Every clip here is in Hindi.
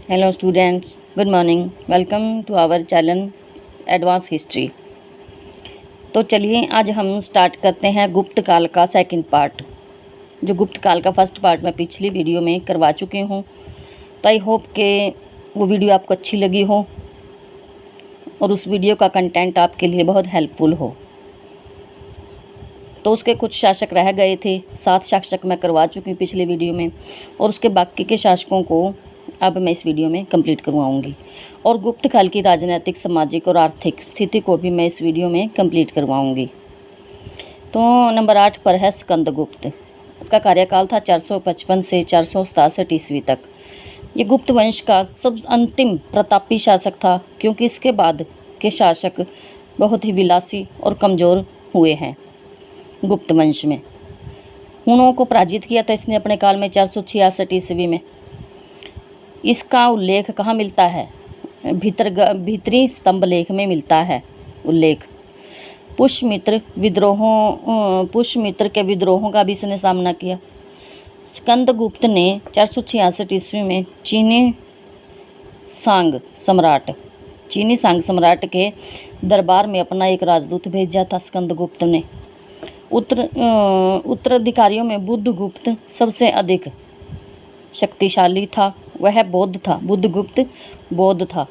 Hello students, good morning. Welcome to our channel advance history. तो चलिए आज हम स्टार्ट करते हैं गुप्त काल का सेकंड पार्ट। जो गुप्त काल का फर्स्ट पार्ट मैं पिछली वीडियो में करवा चुकी हूँ, तो आई होप कि वो वीडियो आपको अच्छी लगी हो और उस वीडियो का कंटेंट आपके लिए बहुत हेल्पफुल हो। तो उसके कुछ शासक रह गए थे, 7 शासक मैं करवा चुकी हूँ पिछले वीडियो में, और उसके बाकी के शासकों को अब मैं इस वीडियो में कंप्लीट करवाऊंगी। और गुप्त काल की राजनीतिक, सामाजिक और आर्थिक स्थिति को भी मैं इस वीडियो में कंप्लीट करवाऊंगी। तो नंबर 8 पर है स्कंदगुप्त। इसका कार्यकाल था 455 से 467 ईस्वी तक। ये गुप्त वंश का सब अंतिम प्रतापी शासक था, क्योंकि इसके बाद के शासक बहुत ही विलासी और कमज़ोर हुए हैं। गुप्त वंश में हुनों को पराजित किया था इसने अपने काल में 466 ईस्वी में। इसका उल्लेख कहाँ मिलता है? भीतरी स्तंभ लेख में मिलता है उल्लेख। पुष्यमित्र के विद्रोहों का भी इसने सामना किया। स्कंदगुप्त ने 466 ईस्वी में चीनी सांग सम्राट के दरबार में अपना एक राजदूत भेजा था। स्कंदगुप्त ने उत्तराधिकारियों में बुद्धगुप्त सबसे अधिक शक्तिशाली था। वह बौद्ध था, बुद्धगुप्त बौद्ध था।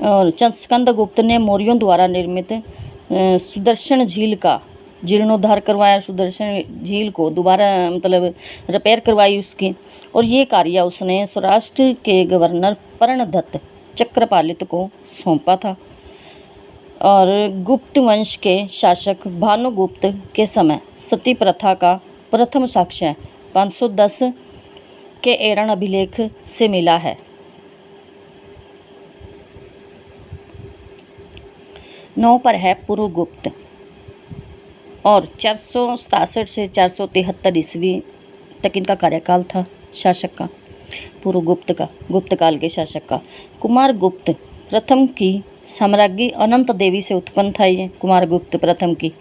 और स्कंदगुप्त ने मौर्यों द्वारा निर्मित सुदर्शन झील का जीर्णोद्धार करवाया। सुदर्शन झील को दोबारा रिपेयर करवाई उसकी, और ये कार्य उसने सौराष्ट्र के गवर्नर पर्णदत्त चक्रपालित को सौंपा था। और गुप्त वंश के शासक भानुगुप्त के समय सती प्रथा का प्रथम साक्ष्य 510 के एरण अभिलेख से मिला है। नौ पर है पुरुगुप्त, और 467 से 473 ईस्वी तक इनका कार्यकाल था शासक का, पुरुगुप्त का, गुप्त काल के शासक का। कुमारगुप्त प्रथम की साम्राज्ञी अनंत देवी से उत्पन्न था ये कुमारगुप्त प्रथम की,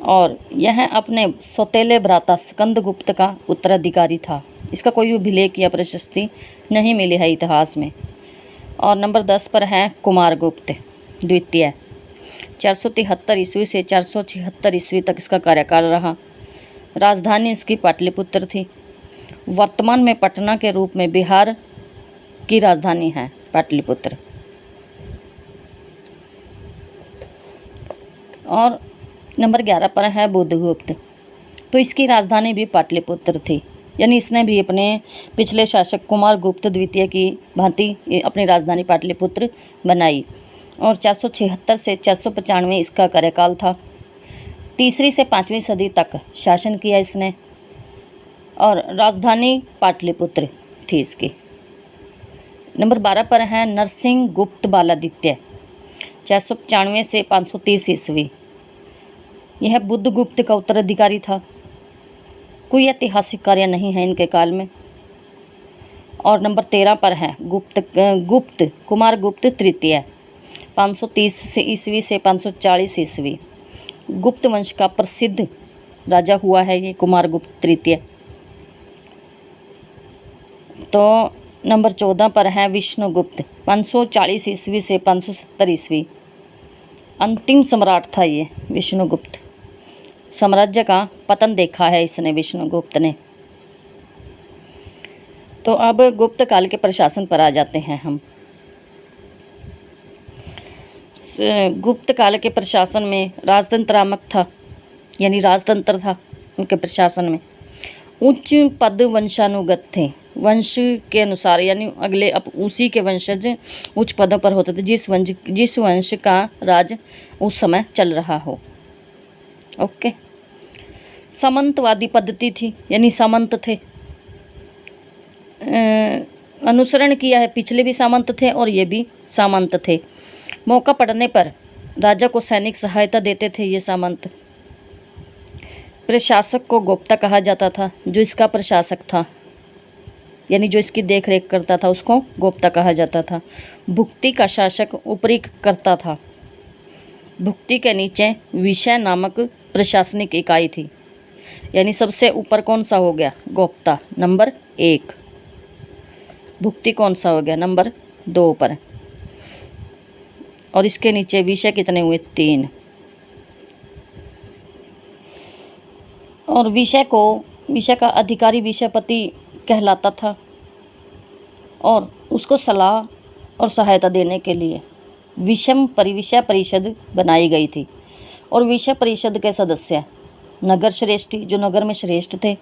और यह अपने सौतेले भ्राता स्कंदगुप्त का उत्तराधिकारी था। इसका कोई अभिलेख या प्रशस्ति नहीं मिली है इतिहास में। और नंबर 10 पर है कुमारगुप्त द्वितीय। 473 ईस्वी से 476 ईस्वी तक इसका कार्यकाल रहा। राजधानी इसकी पाटलिपुत्र थी। वर्तमान में पटना के रूप में बिहार की राजधानी है पाटलिपुत्र। और नंबर 11 पर है बुद्धगुप्त। तो इसकी राजधानी भी पाटलिपुत्र थी, यानी इसने भी अपने पिछले शासक कुमारगुप्त द्वितीय की भांति अपनी राजधानी पाटलिपुत्र बनाई। और 476 से 495 इसका कार्यकाल था। 3वीं से 5वीं सदी तक शासन किया इसने, और राजधानी पाटलिपुत्र थी इसकी। नंबर 12 पर है नरसिंह गुप्त बालादित्य, 495 से 530 ईस्वी। यह बुद्धगुप्त का उत्तराधिकारी था। कोई ऐतिहासिक कार्य नहीं है इनके काल में। और नंबर 13 पर है कुमारगुप्त तृतीय, 530 ईस्वी से 540 ईस्वी। गुप्त वंश का प्रसिद्ध राजा हुआ है ये कुमारगुप्त तृतीय। तो नंबर 14 पर है विष्णुगुप्त, 540 ईस्वी से 570 ईस्वी। अंतिम सम्राट था ये विष्णुगुप्त। साम्राज्य का पतन देखा है इसने, विष्णुगुप्त ने। तो अब गुप्त काल के प्रशासन पर आ जाते हैं हम। गुप्त काल के प्रशासन में राजतंत्रात्मक था, यानी राजतंत्र था उनके प्रशासन में। उच्च पद वंशानुगत थे, वंश के अनुसार, यानी अगले अब उसी के वंशज उच्च पदों पर होते थे, जिस वंश का राज उस समय चल रहा हो। ओके। सामंतवादी पद्धति थी, यानी सामंत थे। अनुसरण किया है, पिछले भी सामंत थे और ये भी सामंत थे। मौका पड़ने पर राजा को सैनिक सहायता देते थे ये सामंत। प्रशासक को गोप्ता कहा जाता था, जो इसका प्रशासक था, यानी जो इसकी देख रेख करता था, उसको गोप्ता कहा जाता था। भुक्ति का शासक ऊपरी करता था। भुक्ति के नीचे विषय नामक प्रशासनिक इकाई थी, यानी सबसे ऊपर कौन सा हो गया? गोप्ता नंबर 1। भुक्ति कौन सा हो गया, नंबर 2 पर। और इसके नीचे विषय कितने हुए, 3। और विषय का अधिकारी विषयपति कहलाता था और उसको सलाह और सहायता देने के लिए विषय परिषद बनाई गई थी। और विषय परिषद के सदस्य नगर श्रेष्ठी, जो नगर में श्रेष्ठ थे,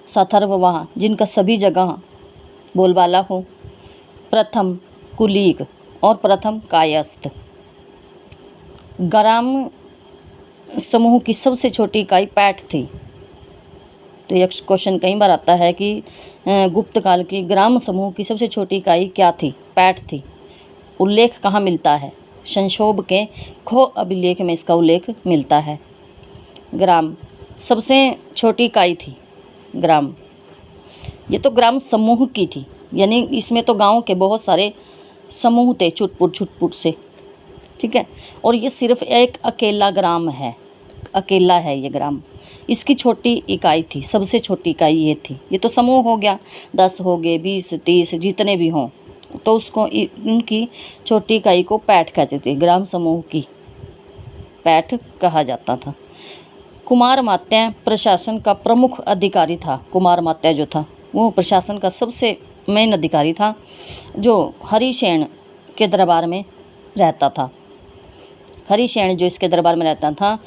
साथर्ववाह, जिनका सभी जगह बोलबाला हो, प्रथम कुलीक और प्रथम कायस्थ। ग्राम समूह की सबसे छोटी इकाई पैठ थी। तो यह क्वेश्चन कई बार आता है कि गुप्त काल की ग्राम समूह की सबसे छोटी इकाई क्या थी, पैठ थी। उल्लेख कहाँ मिलता है, संक्षोभ के खो अभिलेख में इसका उल्लेख मिलता है। ग्राम सबसे छोटी इकाई थी, ग्राम। ये तो ग्राम समूह की थी, यानी इसमें तो गांव के बहुत सारे समूह थे, छुटपुट से, ठीक है। और ये सिर्फ एक अकेला ग्राम है, अकेला है ये ग्राम। इसकी छोटी इकाई थी, सबसे छोटी इकाई ये थी। ये तो समूह हो गया, 10 हो गए, 20, 30 जितने भी हों, तो उसको उनकी छोटी इकाई को पैठ कहते थे, ग्राम समूह की पैठ कहा जाता था। कुमार मात्य प्रशासन का प्रमुख अधिकारी था। कुमार मात्य जो था वो प्रशासन का सबसे मेन अधिकारी था, जो हरिसेन के दरबार में रहता था। हरिसेन जो इसके दरबार में रहता था,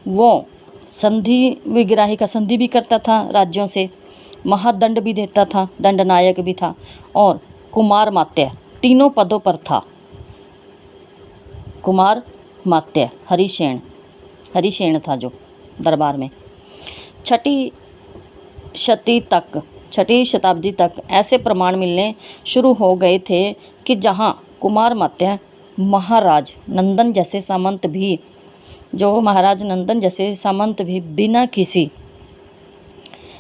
वो संधि विग्राही का संधि भी करता था राज्यों से, महादंड भी देता था, दंडनायक भी था। और कुमार मात्य तीनों पदों पर था। कुमार मात्य हरिसेन था जो दरबार में। छठी शताब्दी तक ऐसे प्रमाण मिलने शुरू हो गए थे कि जहां कुमार मात्य महाराज नंदन जैसे सामंत भी बिना किसी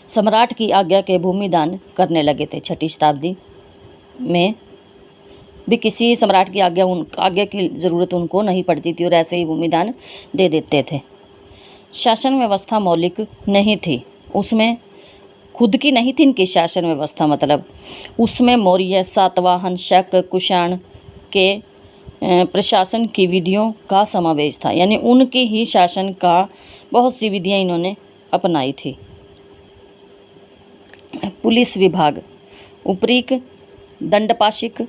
सम्राट की आज्ञा के भूमिदान करने लगे थे। छठी शताब्दी में भी किसी सम्राट की आज्ञा की ज़रूरत उनको नहीं पड़ती थी और ऐसे ही भूमिदान दे देते थे। शासन व्यवस्था मौलिक नहीं थी, उसमें खुद की नहीं थी इनकी शासन व्यवस्था, मतलब उसमें मौर्य, सातवाहन, शक, कुषाण के प्रशासन की विधियों का समावेश था। यानी उनके ही शासन का बहुत सी विधियां इन्होंने अपनाई थी। पुलिस विभाग उपरीक, दंडपाशिक,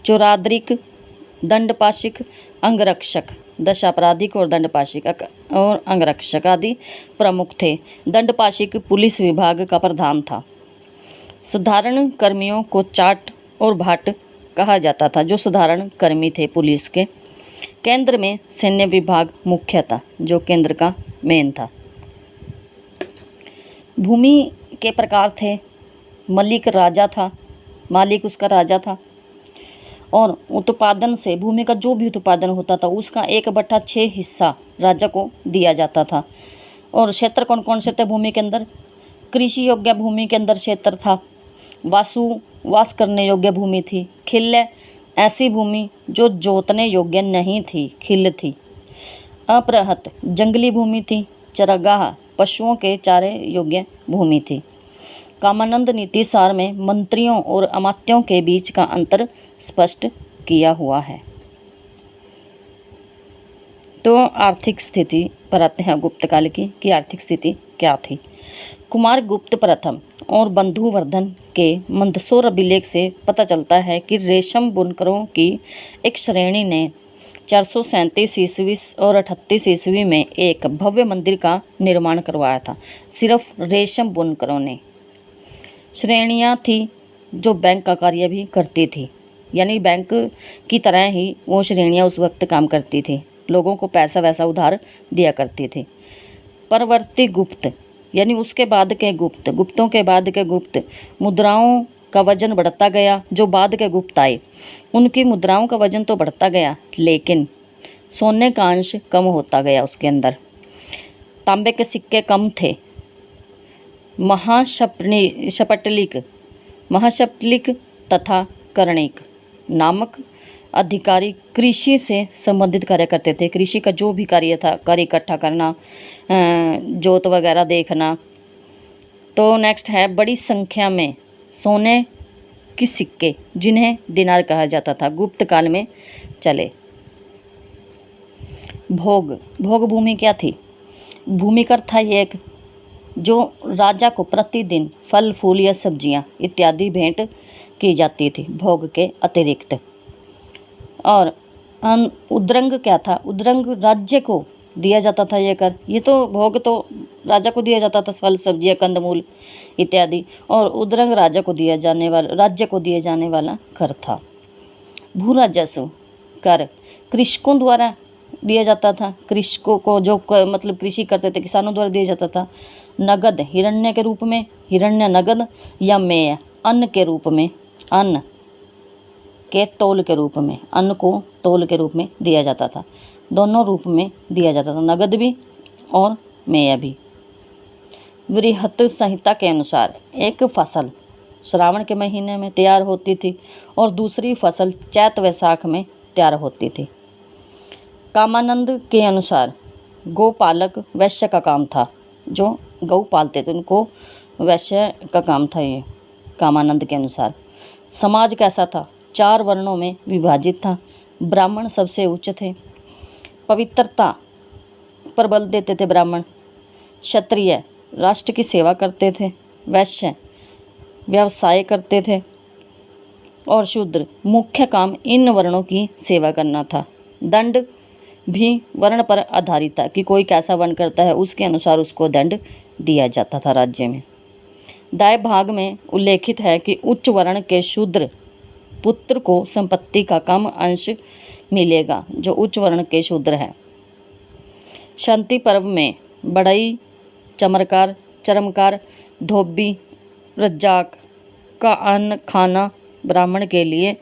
चौरादरिक, दंडपाशिक, अंगरक्षक, दशापराधिक और दंडपाशिक और अंगरक्षक आदि प्रमुख थे। दंडपाशिक पुलिस विभाग का प्रधान था। साधारण कर्मियों को चाट और भाट कहा जाता था, जो साधारण कर्मी थे पुलिस के। केंद्र में सैन्य विभाग मुख्य था, जो केंद्र का मेन था। भूमि के प्रकार थे, मालिक उसका राजा था। और उत्पादन से भूमि का जो भी उत्पादन होता था उसका 1/6 हिस्सा राजा को दिया जाता था। और क्षेत्र कौन कौन से थे भूमि के अंदर? कृषि योग्य भूमि के अंदर क्षेत्र था, वास करने योग्य भूमि थी, खिल्य ऐसी भूमि जो जोतने योग्य नहीं थी, खिल थी, अपरहत जंगली भूमि थी, चरागाह पशुओं के चारे योग्य भूमि थी। कामानंद नीति सार में मंत्रियों और अमात्यों के बीच का अंतर स्पष्ट किया हुआ है। तो आर्थिक स्थिति पर आते हैं गुप्त काल की कि आर्थिक स्थिति क्या थी। कुमार गुप्त प्रथम और बंधुवर्धन के मंदसौर अभिलेख से पता चलता है कि रेशम बुनकरों की एक श्रेणी ने 437 ईस्वी और 38 ईस्वी में एक भव्य मंदिर का निर्माण करवाया था। सिर्फ रेशम बुनकरों ने। श्रेणियाँ थी जो बैंक का कार्य भी करती थी, यानी बैंक की तरह ही वो श्रेणियाँ उस वक्त काम करती थी, लोगों को पैसा वैसा उधार दिया करती थी। परवर्ती गुप्त यानी उसके बाद के गुप्तों के बाद के गुप्त मुद्राओं का वजन बढ़ता गया। जो बाद के गुप्त आए उनकी मुद्राओं का वजन तो बढ़ता गया, लेकिन सोने का अंश कम होता गया उसके अंदर। तांबे के सिक्के कम थे। महाशपटलिक तथा कर्णिक नामक अधिकारी कृषि से संबंधित कार्य करते थे। कृषि का जो भी कार्य था, कार्य इकट्ठा करना, जोत वगैरह देखना। तो नेक्स्ट है बड़ी संख्या में सोने के सिक्के, जिन्हें दिनार कहा जाता था, गुप्त काल में चले। भोग, भोग भूमि क्या थी? भूमि का था ये एक जो राजा को प्रतिदिन फल फूल या सब्जियां इत्यादि भेंट की जाती थी भोग के अतिरिक्त। और उद्रंग क्या था? उद्रंग राज्य को दिया जाता था ये कर। ये तो भोग तो राजा को दिया जाता था, फल सब्जियां कंदमूल इत्यादि, और उद्रंग राज्य को दिया जाने वाला कर था। भू राजस्व कर कृषकों द्वारा दिया जाता था, कृषकों को जो मतलब कृषि करते थे किसानों द्वारा दिया जाता था। नगद हिरण्य के रूप में, हिरण्य नगद, या मेय अन्न के रूप में, अन्न के तौल के रूप में, अन्न को तौल के रूप में दिया जाता था। दोनों रूप में दिया जाता था, नगद भी और मेय भी। वृहत संहिता के अनुसार एक फसल श्रावण के महीने में तैयार होती थी और दूसरी फसल चैत वैशाख में तैयार होती थी। कामानंद के अनुसार गोपालक वैश्य का काम था, जो गौ पालते थे उनको वैश्य का काम था ये, कामानंद के अनुसार। समाज कैसा था? 4 वर्णों में विभाजित था। ब्राह्मण सबसे उच्च थे, पवित्रता पर बल देते थे ब्राह्मण। क्षत्रिय राष्ट्र की सेवा करते थे, वैश्य व्यवसाय करते थे, और शूद्र मुख्य काम इन वर्णों की सेवा करना था। दंड भी वर्ण पर आधारित था कि कोई कैसा वर्ण करता है उसके अनुसार उसको दंड दिया जाता था राज्य में। दाय भाग में उल्लेखित है कि उच्च वर्ण के शूद्र पुत्र को संपत्ति का कम अंश मिलेगा, जो उच्च वर्ण के शूद्र हैं। शांति पर्व में बढ़ई, चमरकार, चरमकार, धोबी, रज्जाक का अन्न खाना ब्राह्मण के लिए,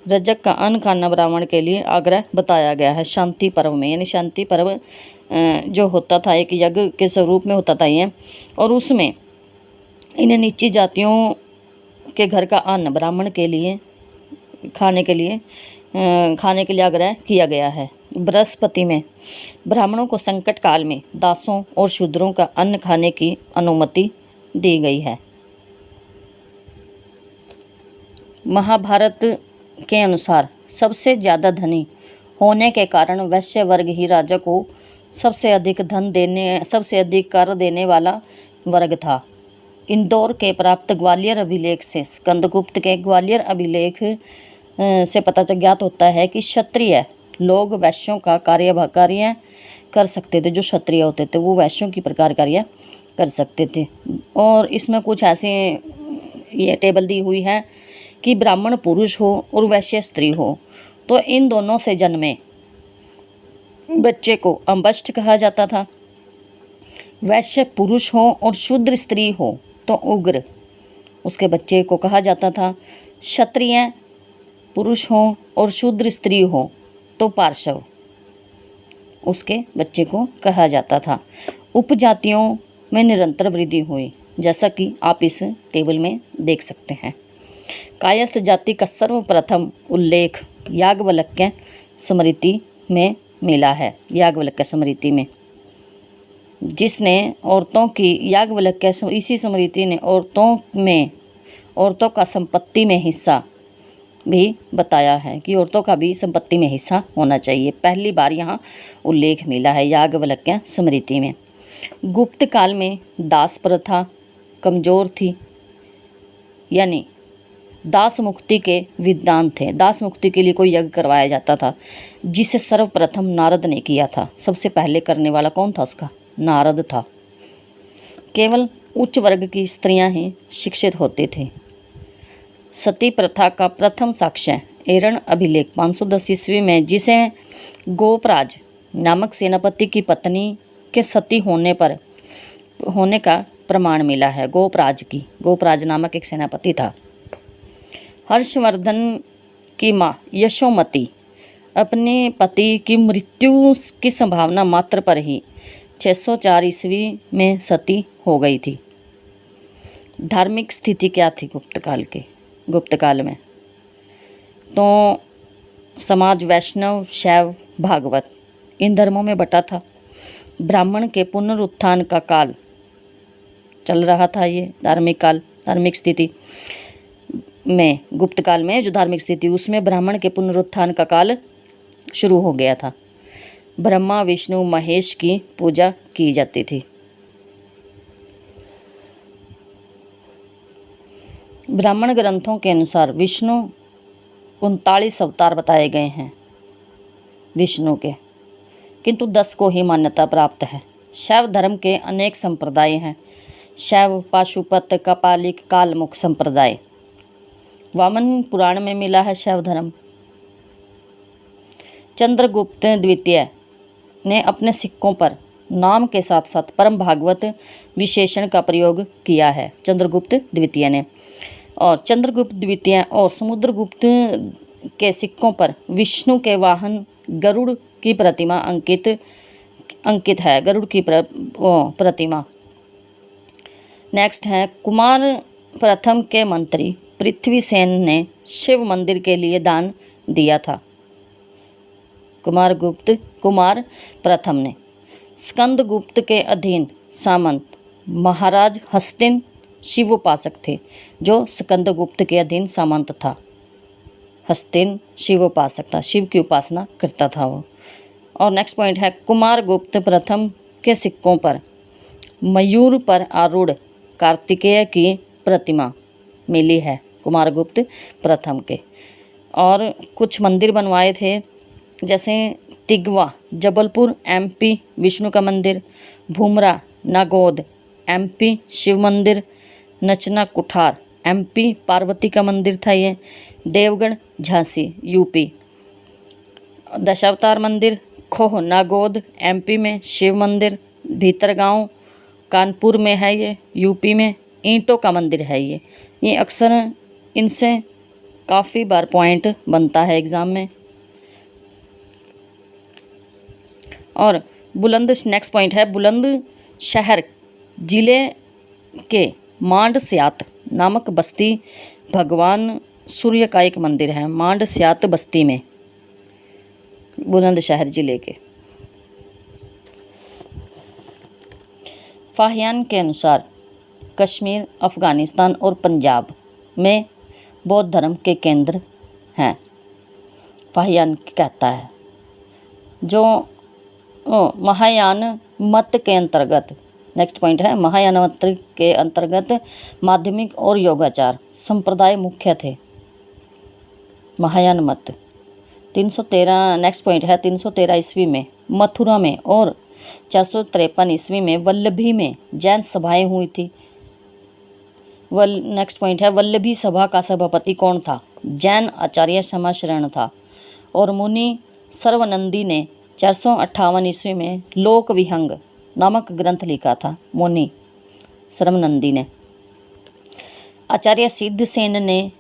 रजक का अन्न खाना ब्राह्मण के लिए आग्रह बताया गया है शांति पर्व में। यानी शांति पर्व जो होता था एक यज्ञ के स्वरूप में होता था ये, और उसमें इन नीची जातियों के घर का अन्न ब्राह्मण के लिए खाने के लिए आग्रह किया गया है। बृहस्पति में ब्राह्मणों को संकट काल में दासों और शूद्रों का अन्न खाने की अनुमति दी गई है। महाभारत के अनुसार सबसे ज़्यादा धनी होने के कारण वैश्य वर्ग ही राजा को सबसे अधिक कर देने वाला वर्ग था। इंदौर के प्राप्त ग्वालियर अभिलेख से, स्कंदगुप्त के ग्वालियर अभिलेख से पता ज्ञात होता है कि क्षत्रिय लोग वैश्यों का कार्य कर सकते थे। जो क्षत्रिय होते थे वो वैश्यों की प्रकार कार्य कर सकते थे। और इसमें कुछ ऐसे ये टेबल दी हुई है कि ब्राह्मण पुरुष हो और वैश्य स्त्री हो तो इन दोनों से जन्मे बच्चे को अंबष्ट कहा जाता था। वैश्य पुरुष हो और शूद्र स्त्री हो तो उग्र उसके बच्चे को कहा जाता था। क्षत्रिय पुरुष हो और शूद्र स्त्री हो तो पार्श्व उसके बच्चे को कहा जाता था। उपजातियों में निरंतर वृद्धि हुई, जैसा कि आप इस टेबल में देख सकते हैं। कायस्थ जाति का सर्वप्रथम उल्लेख याज्ञवल्क्य स्मृति में मिला है। याज्ञवल्क्य स्मृति में जिसने औरतों की याज्ञवल्क्य इसी स्मृति ने औरतों का संपत्ति में हिस्सा भी बताया है कि औरतों का भी संपत्ति में हिस्सा होना चाहिए। पहली बार यहाँ उल्लेख मिला है याज्ञवल्क्य स्मृति में। गुप्त काल में दास प्रथा कमज़ोर थी, यानी दास मुक्ति के विद्वान थे। दास मुक्ति के लिए कोई यज्ञ करवाया जाता था जिसे सर्वप्रथम नारद ने किया था। सबसे पहले करने वाला कौन था? उसका नारद था। केवल उच्च वर्ग की स्त्रियां ही शिक्षित होती थी। सती प्रथा का प्रथम साक्ष्य एरण अभिलेख 510 ईस्वी में, जिसे गोपराज नामक सेनापति की पत्नी के सती होने का प्रमाण मिला है। गोपराज नामक एक सेनापति था। हर्षवर्धन की माँ यशोमती अपने पति की मृत्यु की संभावना मात्र पर ही 604 ईस्वी में सती हो गई थी। धार्मिक स्थिति क्या थी गुप्त काल में? तो समाज वैष्णव, शैव, भागवत इन धर्मों में बटा था। ब्राह्मण के पुनरुत्थान का काल चल रहा था। ये धार्मिक स्थिति में गुप्त काल में जो धार्मिक स्थिति उसमें ब्राह्मण के पुनरुत्थान का काल शुरू हो गया था। ब्रह्मा विष्णु महेश की पूजा की जाती थी। ब्राह्मण ग्रंथों के अनुसार विष्णु 39 अवतार बताए गए हैं विष्णु के, किंतु 10 को ही मान्यता प्राप्त है। शैव धर्म के अनेक संप्रदाय हैं। शैव, पाशुपत, कपालिक, कालमुख संप्रदाय। वामन पुराण में मिला है शैव धर्म। चंद्रगुप्त द्वितीय ने अपने सिक्कों पर नाम के साथ साथ परम भागवत विशेषण का प्रयोग किया है। चंद्रगुप्त द्वितीय ने, और चंद्रगुप्त द्वितीय और समुद्रगुप्त के सिक्कों पर विष्णु के वाहन गरुड़ की प्रतिमा अंकित है। गरुड़ की प्रतिमा। नेक्स्ट है कुमार प्रथम के मंत्री पृथ्वीसेन ने शिव मंदिर के लिए दान दिया था। कुमार प्रथम ने। स्कंदगुप्त के अधीन सामंत महाराज हस्तिन शिवोपासक थे, जो स्कंदगुप्त के अधीन सामंत था। हस्तिन शिवोपासक था, शिव की उपासना करता था वो। और नेक्स्ट पॉइंट है कुमारगुप्त प्रथम के सिक्कों पर मयूर पर आरूढ़ कार्तिकेय की प्रतिमा मिली है। कुमारगुप्त प्रथम के। और कुछ मंदिर बनवाए थे, जैसे तिगवा जबलपुर एमपी विष्णु का मंदिर, भूमरा नागौद एमपी शिव मंदिर, नचना कुठार एमपी पार्वती का मंदिर था ये, देवगढ़ झांसी यूपी। दशावतार मंदिर खोह नागौद एमपी में शिव मंदिर, भीतरगांव कानपुर में है ये यूपी में, ईंटों का मंदिर है ये अक्सर इनसे काफ़ी बार पॉइंट बनता है एग्ज़ाम में। और नेक्स्ट पॉइंट है बुलंदशहर जिले के मांडस्यात नामक बस्ती भगवान सूर्य का एक मंदिर है। मांडस्यात बस्ती में, बुलंदशहर जिले के। फाहियान के अनुसार कश्मीर, अफ़गानिस्तान और पंजाब में बौद्ध धर्म के केंद्र हैं। फाहियान कहता है जो महायान मत के अंतर्गत। नेक्स्ट पॉइंट है महायान मत के अंतर्गत माध्यमिक और योगाचार संप्रदाय मुख्य थे। महायान मत 313। नेक्स्ट पॉइंट है 313 ईस्वी में मथुरा में और 453 ईस्वी में वल्लभी में जैन सभाएं हुई थी। नेक्स्ट पॉइंट है वल्लभी सभा का सभापति कौन था? जैन आचार्य समाश्रयण था। और मुनि सर्वनंदी ने 458 ईस्वी में लोक विहंग नामक ग्रंथ लिखा था। मुनि सर्वनंदी ने। आचार्य सिद्धसेन ने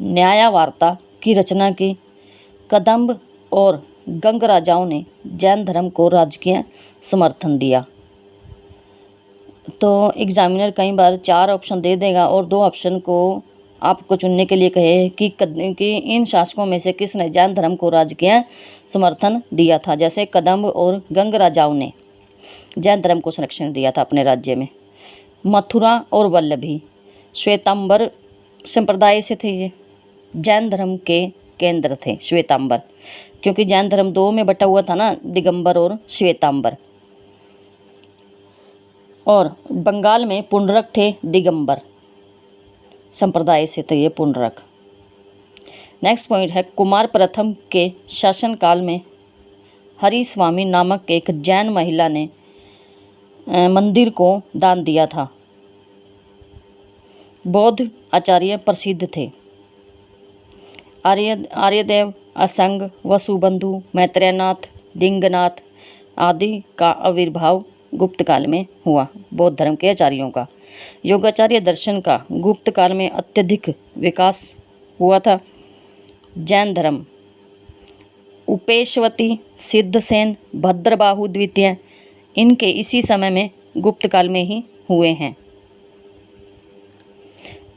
न्यायवार्ता की रचना की। कदंब और गंग राजाओं ने जैन धर्म को राजकीय समर्थन दिया। तो एग्जामिनर कई बार 4 ऑप्शन दे देगा और 2 ऑप्शन को आपको चुनने के लिए कहे कि इन शासकों में से किसने जैन धर्म को राजकीय समर्थन दिया था। जैसे कदंब और गंग राजाओं ने जैन धर्म को संरक्षण दिया था अपने राज्य में। मथुरा और वल्लभी श्वेतांबर संप्रदाय से थे। ये जैन धर्म के केंद्र थे श्वेतांबर, क्योंकि जैन धर्म 2 में बटा हुआ था ना, दिगंबर और श्वेतांबर। और बंगाल में पुंडरक थे। दिगंबर संप्रदाय से थे ये पुंडरक। नेक्स्ट पॉइंट है कुमार प्रथम के शासनकाल में हरि स्वामी नामक एक जैन महिला ने मंदिर को दान दिया था। बौद्ध आचार्य प्रसिद्ध थे। आर्यदेव, असंग, वसुबंधु, मैत्रेयनाथ, दिंगनाथ आदि का आविर्भाव गुप्त काल में हुआ। बौद्ध धर्म के आचार्यों का। योगाचार्य दर्शन का गुप्त काल में अत्यधिक विकास हुआ था। जैन धर्म उपेशवती, सिद्धसेन, भद्रबाहु द्वितीय इनके इसी समय में गुप्त काल में ही हुए हैं।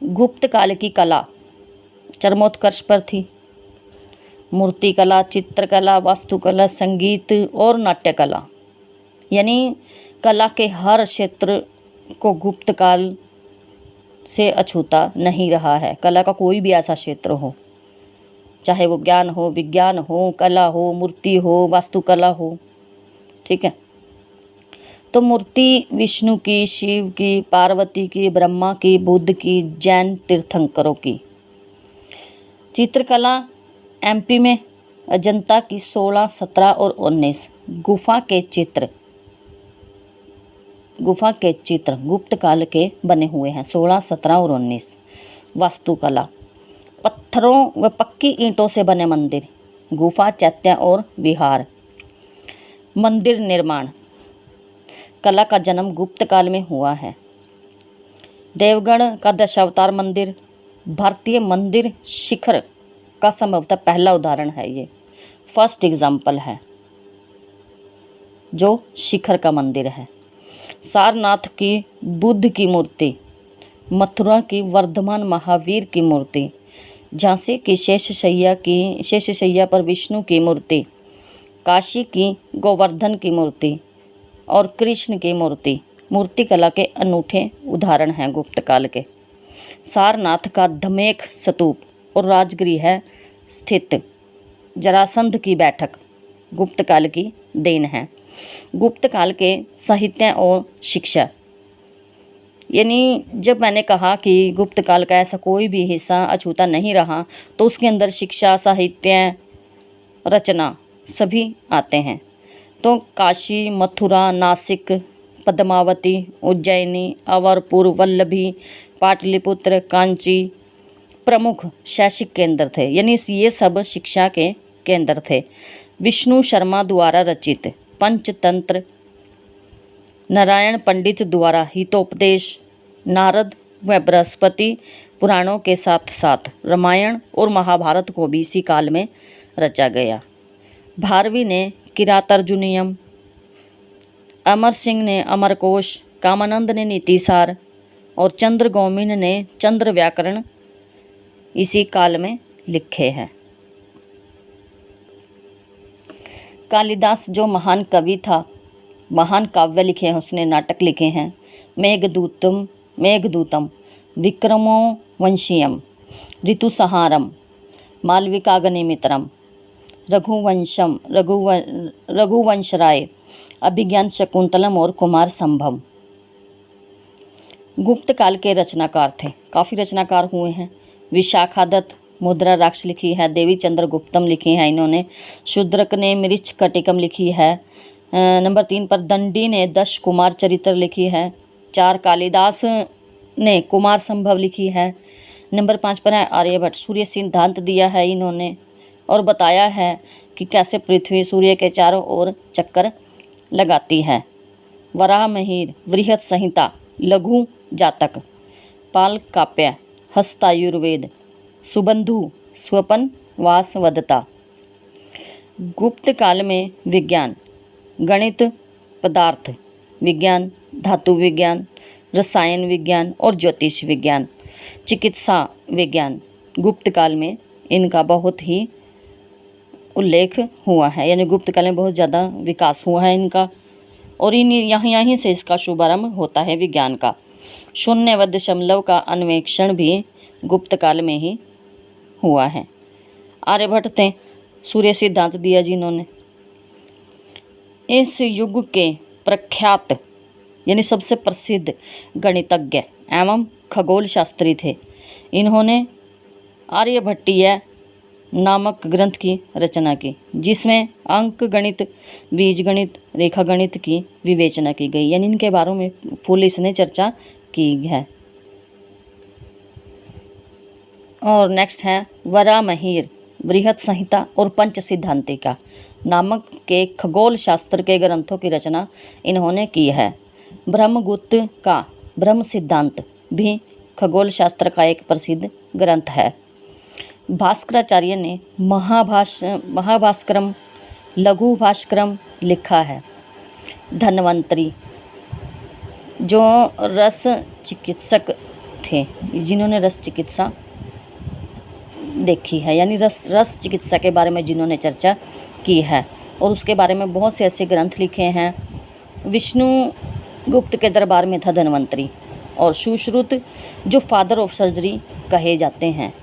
गुप्त काल की कला चरमोत्कर्ष पर थी। मूर्तिकला, चित्रकला, वास्तुकला, संगीत और नाट्यकला, यानी कला के हर क्षेत्र को गुप्त काल से अछूता नहीं रहा है। कला का कोई भी ऐसा क्षेत्र हो, चाहे वो ज्ञान हो, विज्ञान हो, कला हो, मूर्ति हो, वास्तुकला हो, ठीक है। तो मूर्ति विष्णु की, शिव की, पार्वती की, ब्रह्मा की, बुद्ध की, जैन तीर्थंकरों की। चित्रकला एमपी में अजंता की 16, 17 और 19 गुफा के चित्र गुप्त काल के बने हुए हैं। 16, 17 और 19 वास्तुकला पत्थरों व पक्की ईंटों से बने मंदिर, गुफा, चैत्य और विहार। मंदिर निर्माण कला का जन्म गुप्त काल में हुआ है। देवगढ़ का दशावतार मंदिर भारतीय मंदिर शिखर का संभवतः पहला उदाहरण है। ये फर्स्ट एग्जाम्पल है जो शिखर का मंदिर है। सारनाथ की बुद्ध की मूर्ति, मथुरा की वर्धमान महावीर की मूर्ति, झांसी की शेषशैया पर विष्णु की मूर्ति, काशी की गोवर्धन की मूर्ति और कृष्ण की मूर्ति मूर्तिकला के अनूठे उदाहरण हैं गुप्त काल के। सारनाथ का धमेख स्तूप और राजगृह स्थित जरासंध की बैठक गुप्त काल की देन है। गुप्त काल के साहित्य और शिक्षा, यानी जब मैंने कहा कि गुप्त काल का ऐसा कोई भी हिस्सा अछूता नहीं रहा, तो उसके अंदर शिक्षा, साहित्य, रचना सभी आते हैं। तो काशी, मथुरा, नासिक, पद्मावती, उज्जैनी, अवरपुर, वल्लभी, पाटलिपुत्र, कांची प्रमुख शैक्षिक केंद्र थे, यानी ये सब शिक्षा के केंद्र थे। विष्णु शर्मा द्वारा रचित पंचतंत्र, नारायण पंडित द्वारा हितोपदेश, नारद व बृहस्पति पुराणों के साथ साथ रामायण और महाभारत को भी इसी काल में रचा गया। भारवी ने किरातार्जुनीयम, अमर सिंह ने अमरकोश, कामानंद ने नीतिसार और चंद्र गौमिन ने चंद्र व्याकरण इसी काल में लिखे हैं। कालिदास जो महान कवि था, महान काव्य लिखे हैं, उसने नाटक लिखे हैं। मेघदूतम, विक्रमोवंशियम, ऋतुसंहारम, मालविकाग्निमित्रम, रघुवंशराय, अभिज्ञान शकुंतलम और कुमार संभव गुप्त काल के रचनाकार थे। काफ़ी रचनाकार हुए हैं। विशाखादत्त मुद्रा राक्ष लिखी है। देवी चंद्र गुप्तम लिखी है इन्होंने। शूद्रक ने मृच्छ कटिकम लिखी है। नंबर 3 पर दंडी ने 10 कुमार चरित्र लिखी है। 4 कालिदास ने कुमार संभव लिखी है। नंबर 5 पर है आर्यभट्ट, सूर्य सिद्धांत दिया है इन्होंने और बताया है कि कैसे पृथ्वी सूर्य के चारों ओर चक्कर लगाती है। वराहमिहिर, वृहत संहिता, लघु जातक, पाल काव्य, हस्तायुर्वेद, सुबंधु, स्वपन वासवदता। गुप्त काल में विज्ञान, गणित, पदार्थ विज्ञान, धातु विज्ञान, रसायन विज्ञान और ज्योतिष विज्ञान, चिकित्सा विज्ञान गुप्त काल में इनका बहुत ही उल्लेख हुआ है, यानी गुप्त काल में बहुत ज़्यादा विकास हुआ है इनका। और यहीं से इसका शुभारंभ होता है विज्ञान का। शून्य व दशमलव का अन्वेषण भी गुप्त काल में ही हुआ है। आर्यभट्ट थे, सूर्य सिद्धांत दिया जिन्होंने। इस युग के प्रख्यात यानी सबसे प्रसिद्ध गणितज्ञ एवं खगोल शास्त्री थे। इन्होंने आर्यभट्टीय नामक ग्रंथ की रचना की, जिसमें अंक गणित, बीज गणित, रेखा गणित की विवेचना की गई, यानी इनके बारे में फुल इसने चर्चा की है। और नेक्स्ट है वराहमिहिर, वृहत संहिता और पंच सिद्धांतिका नामक के खगोल शास्त्र के ग्रंथों की रचना इन्होंने की है। ब्रह्मगुप्त का ब्रह्म सिद्धांत भी खगोल शास्त्र का एक प्रसिद्ध ग्रंथ है। भास्कराचार्य ने महाभास्करम, लघु भास्करम लिखा है। धन्वंतरी जो रस चिकित्सक थे, जिन्होंने रस चिकित्सा देखी है, यानी रस चिकित्सा के बारे में जिन्होंने चर्चा की है, और उसके बारे में बहुत से ऐसे ग्रंथ लिखे हैं। विष्णु गुप्त के दरबार में था धन्वंतरी, और सुश्रुत जो फादर ऑफ सर्जरी कहे जाते हैं,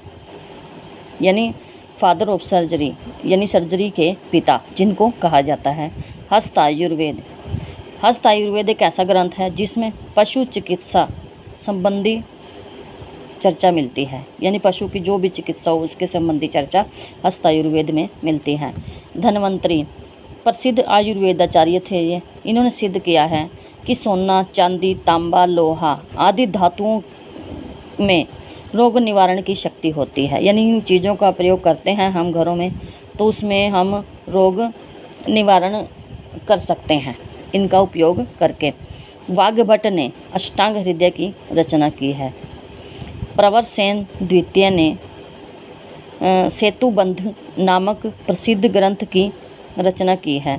यानी फादर ऑफ सर्जरी यानी सर्जरी के पिता जिनको कहा जाता है। हस्त आयुर्वेद। हस्त आयुर्वेद एक ऐसा ग्रंथ है जिसमें पशु चिकित्सा संबंधी चर्चा मिलती है, यानी पशु की जो भी चिकित्सा हो उसके संबंधी चर्चा हस्त आयुर्वेद में मिलती है। धन्वंतरी प्रसिद्ध आयुर्वेदाचार्य थे ये। इन्होंने सिद्ध किया है कि सोना, चांदी, तांबा, लोहा आदि धातुओं में रोग निवारण की शक्ति होती है, यानी इन चीज़ों का प्रयोग करते हैं हम घरों में तो उसमें हम रोग निवारण कर सकते हैं इनका उपयोग करके। वाग्भट ने अष्टांग हृदय की रचना की है। प्रवर सेन द्वितीय ने सेतुबंध नामक प्रसिद्ध ग्रंथ की रचना की है।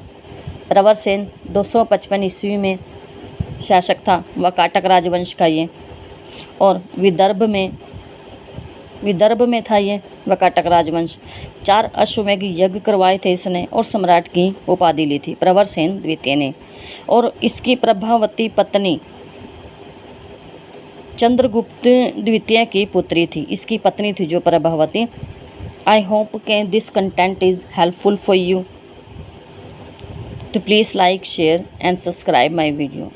प्रवर सेन 255 ईस्वी में शासक था, वाकाटक राजवंश का ये, और विदर्भ में था ये वाकाटक राजवंश। 4 अश्वमेध यज्ञ करवाए थे इसने और सम्राट की उपाधि ली थी प्रवर सेन द्वितीय ने। और इसकी प्रभावती पत्नी चंद्रगुप्त द्वितीय की पुत्री थी, इसकी पत्नी थी जो प्रभावती। आई होप के this content is helpful for you, तो please like, share and subscribe my video.